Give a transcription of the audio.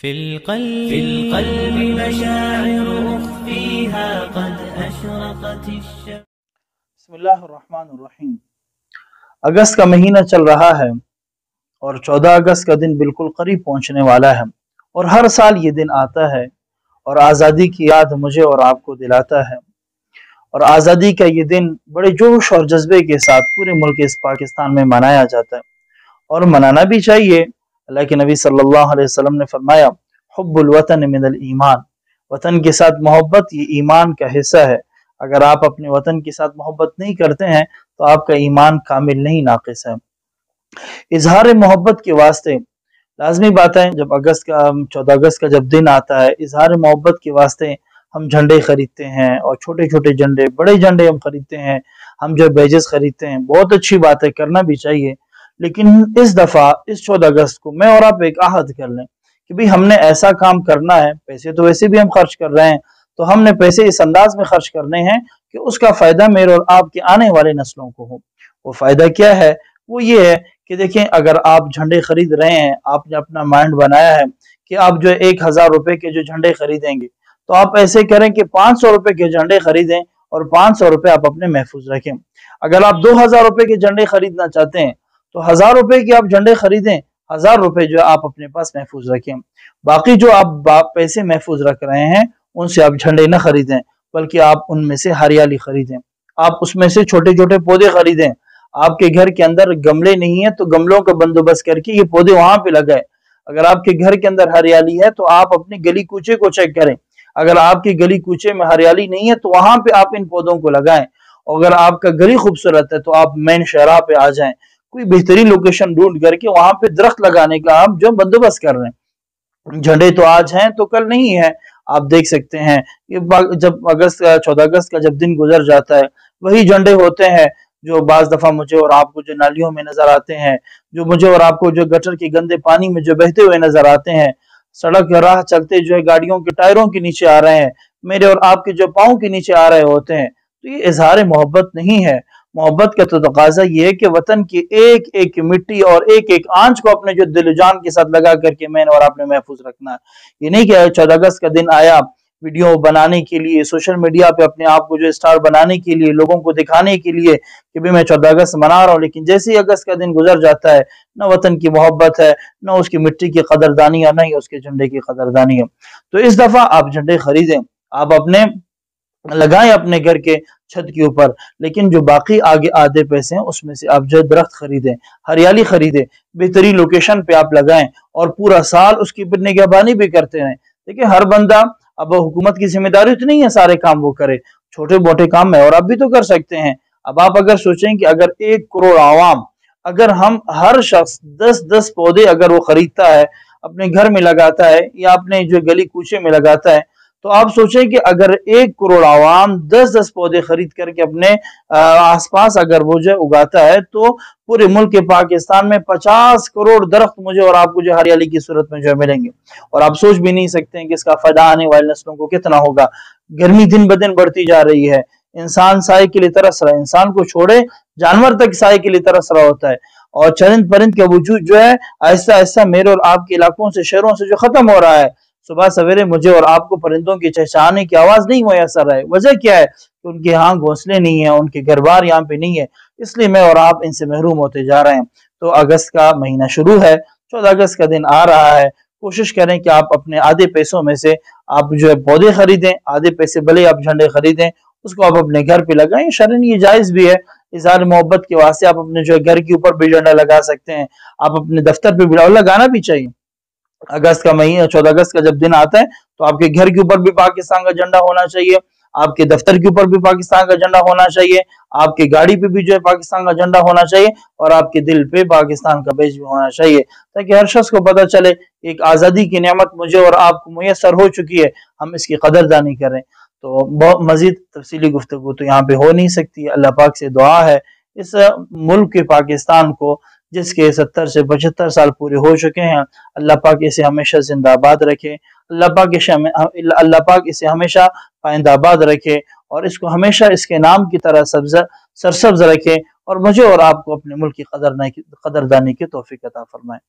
في القلب مشاعر أخفيها قد أشرقت الشمس. بسم اللہ الرحمن الرحیم. اگست کا مہینہ چل رہا ہے اور 14 اگست کا دن بالکل قریب پہنچنے والا ہے، اور ہر سال یہ دن آتا ہے اور آزادی کی یاد مجھے اور آپ کو دلاتا ہے، اور آزادی کا یہ دن بڑے جوش اور جذبے کے ساتھ پورے ملک اس پاکستان میں منایا جاتا ہے، اور منانا بھی چاہیے. اللہ کے نبی صلی اللہ علیہ وسلم نے فرمایا حب الوطن من الایمان، وطن کے ساتھ محبت یہ ایمان کا حصہ ہے. اگر آپ اپنے وطن کے ساتھ محبت نہیں کرتے ہیں تو آپ کا ایمان کامل نہیں، ناقص ہے. اظہار محبت کے واسطے لازمی بات ہے، جب 14 اگست کا جب دن آتا ہے، اظہار محبت کے واسطے ہم جھنڈے خریدتے ہیں، اور چھوٹے چھوٹے جھنڈے، بڑے جھنڈے ہم خریدتے ہیں، ہم جو بیجز خریدتے ہیں. بہت اچھی بات ہے، کرنا بھی چاہیے. لیکن اس دفعہ اس 14 اگست کو میں اور آپ ایک عہد کر لیں کہ بھی ہم نے ایسا کام کرنا ہے. پیسے تو ویسے بھی ہم خرچ کر رہے ہیں، تو ہم نے پیسے اس انداز میں خرچ کرنے ہیں کہ اس کا فائدہ میرے اور آپ کے آنے والے نسلوں کو ہو. وہ فائدہ کیا ہے؟ وہ یہ ہے کہ دیکھیں، اگر آپ جھنڈے خرید رہے ہیں، آپ نے اپنا مائنڈ بنایا ہے کہ آپ جو 1000 روپے کے جو جھنڈے خریدیں گے، تو آپ ایسے کریں کہ 500 روپے کے جھنڈے خریدیں اور 500 روپے آپ اپنے محفوظ رکھیں. اگر آپ 2000 روپے کے جھنڈے خریدنا چاہتے ہیں تو 1000 روپے کے آپ جھنڈے خریدیں، 1000 روپے جو آپ اپنے پاس محفوظ رکھیں. باقی جو آپ پیسے محفوظ رکھ رہے ہیں ان سے آپ جھنڈے نہ خریدیں، بلکہ آپ ان میں سے ہریالی خریدیں. آپ اس میں سے چھوٹے چھوٹے پودے خریدیں. آپ کے گھر کے اندر گملے نہیں ہیں تو گملوں کا بندوبست کر کے یہ پودے وہاں پہ لگائیں. اگر آپ کے گھر کے اندر ہریالی ہے تو آپ اپنی گلی کوچے کو چیک کریں. اگر آپ کی گلی کوچے میں ہریالی نہیں ہے تو وہاں پہ آپ ان پودوں کو لگائیں. اور اگر آپ کا گلی خوبصورت ہے تو آپ مین شہرہ پہ آ جائیں، کوئی بہترین لوکیشن ڈھونڈ کر کے وہاں پہ درخت لگانے کا آپ جو بندوبست کر رہے ہیں. جھنڈے تو آج ہیں تو کل نہیں ہے. آپ دیکھ سکتے ہیں جب 14 اگست کا جب دن گزر جاتا ہے، وہی جھنڈے ہوتے ہیں جو بعض دفعہ مجھے اور آپ کو جو نالیوں میں نظر آتے ہیں، جو مجھے اور آپ کو جو گٹر کے گندے پانی میں جو بہتے ہوئے نظر آتے ہیں، سڑک راہ چلتے جو ہے گاڑیوں کے ٹائروں کے نیچے آ رہے ہیں، میرے اور آپ کے جو پاؤں کے نیچے آ رہے ہوتے ہیں. تو یہ اظہار محبت نہیں ہے. محبت کا تو تقاضا یہ ہے کہ وطن کی ایک ایک مٹی اور ایک ایک آنچ کو اپنے جو دل و جان کے ساتھ لگا کر کے میں نے اور آپ نے محفوظ رکھنا ہے. یہ نہیں کہ 14 اگست کا دن آیا ویڈیو بنانے کے لیے، سوشل میڈیا پہ اپنے آپ کو جو اسٹار بنانے کے لیے، لوگوں کو دکھانے کے لیے کہ بھی میں 14 اگست منا رہا ہوں، لیکن جیسے ہی اگست کا دن گزر جاتا ہے نہ وطن کی محبت ہے، نہ اس کی مٹی کی قدردانی ہے، نہ ہی اس کے جھنڈے کی قدردانی ہے. تو اس دفعہ آپ جھنڈے خریدیں، آپ اپنے لگائیں اپنے گھر کے چھت کے اوپر، لیکن جو باقی آگے آدھے پیسے ہیں اس میں سے آپ جو درخت خریدیں، ہریالی خریدیں، بہترین لوکیشن پہ آپ لگائیں، اور پورا سال اس کی نگہبانی بھی کرتے رہیں. دیکھیں، ہر بندہ، اب حکومت کی ذمہ داری تو نہیں ہے سارے کام وہ کرے، چھوٹے موٹے کام میں اور آپ بھی تو کر سکتے ہیں. اب آپ اگر سوچیں کہ اگر 1 کروڑ عوام، اگر ہم ہر شخص 10 پودے اگر وہ خریدتا ہے، اپنے گھر میں لگاتا ہے یا اپنے جو گلی کوچے میں لگاتا ہے، تو آپ سوچیں کہ اگر 1 کروڑ عوام 10 پودے خرید کر کے اپنے آس پاس اگر وہ جو اگاتا ہے، تو پورے ملک پاکستان میں 50 کروڑ درخت مجھے اور آپ کو جو ہریالی کی صورت میں جو ملیں گے. اور آپ سوچ بھی نہیں سکتے ہیں کہ اس کا فائدہ آنے والے نسلوں کو کتنا ہوگا. گرمی دن بدن بڑھتی جا رہی ہے، انسان سائے کے لیے ترس رہا ہے، انسان کو چھوڑے جانور تک سائے کے لیے ترس رہا ہوتا ہے، اور چرند پرند کا وجود جو ہے آہستہ آہستہ میرے اور آپ کے علاقوں سے، شہروں سے جو ختم ہو رہا ہے. صبح سویرے مجھے اور آپ کو پرندوں کی چہچہانے کی آواز نہیں میسر ہے. وجہ کیا ہے؟ کہ ان کے ہاں گھونسلے نہیں ہیں، ان کے گھر بار یہاں پہ نہیں ہے، اس لیے میں اور آپ ان سے محروم ہوتے جا رہے ہیں. تو اگست کا مہینہ شروع ہے، 14 اگست کا دن آ رہا ہے. کوشش کریں کہ آپ اپنے آدھے پیسوں میں سے آپ جو ہے پودے خریدیں، آدھے پیسے بھلے آپ جھنڈے خریدیں، اس کو آپ اپنے گھر پہ لگائیں. شرعاً یہ جائز بھی ہے، اظہار محبت کے واسطے آپ اپنے جو ہے گھر کے اوپر بھی جھنڈا لگا سکتے ہیں، آپ اپنے دفتر پہ بھی لگانا بھی چاہیے. اگست کا مہینہ 14 اگست کا جب دن آتا ہے تو آپ کے گھر کے اوپر بھی پاکستان کا جھنڈا ہونا چاہیے، آپ کے دفتر کے اوپر بھی پاکستان کا جھنڈا ہونا چاہیے، آپ کی گاڑی پہ بھی جو ہے پاکستان کا جھنڈا ہونا چاہیے، اور آپ کے دل پہ پاکستان کا بیج بھی ہونا چاہیے، تاکہ ہر شخص کو پتہ چلے ایک آزادی کی نعمت مجھے اور آپ کو میسر ہو چکی ہے، ہم اس کی قدردانی کریں. تو مزید تفصیلی گفتگو تو یہاں پہ ہو نہیں سکتی. اللہ پاک سے دعا ہے اس ملک کے پاکستان کو، جس کے 70 سے 75 سال پورے ہو چکے ہیں، اللہ پاک اسے ہمیشہ زندہ آباد رکھے، اللہ پاک اسے ہمیشہ پائندہ آباد رکھے، اور اس کو ہمیشہ اس کے نام کی طرح سرسبز رکھے، اور مجھے اور آپ کو اپنے ملک کی قدردانی کی توفیق عطا فرمائے.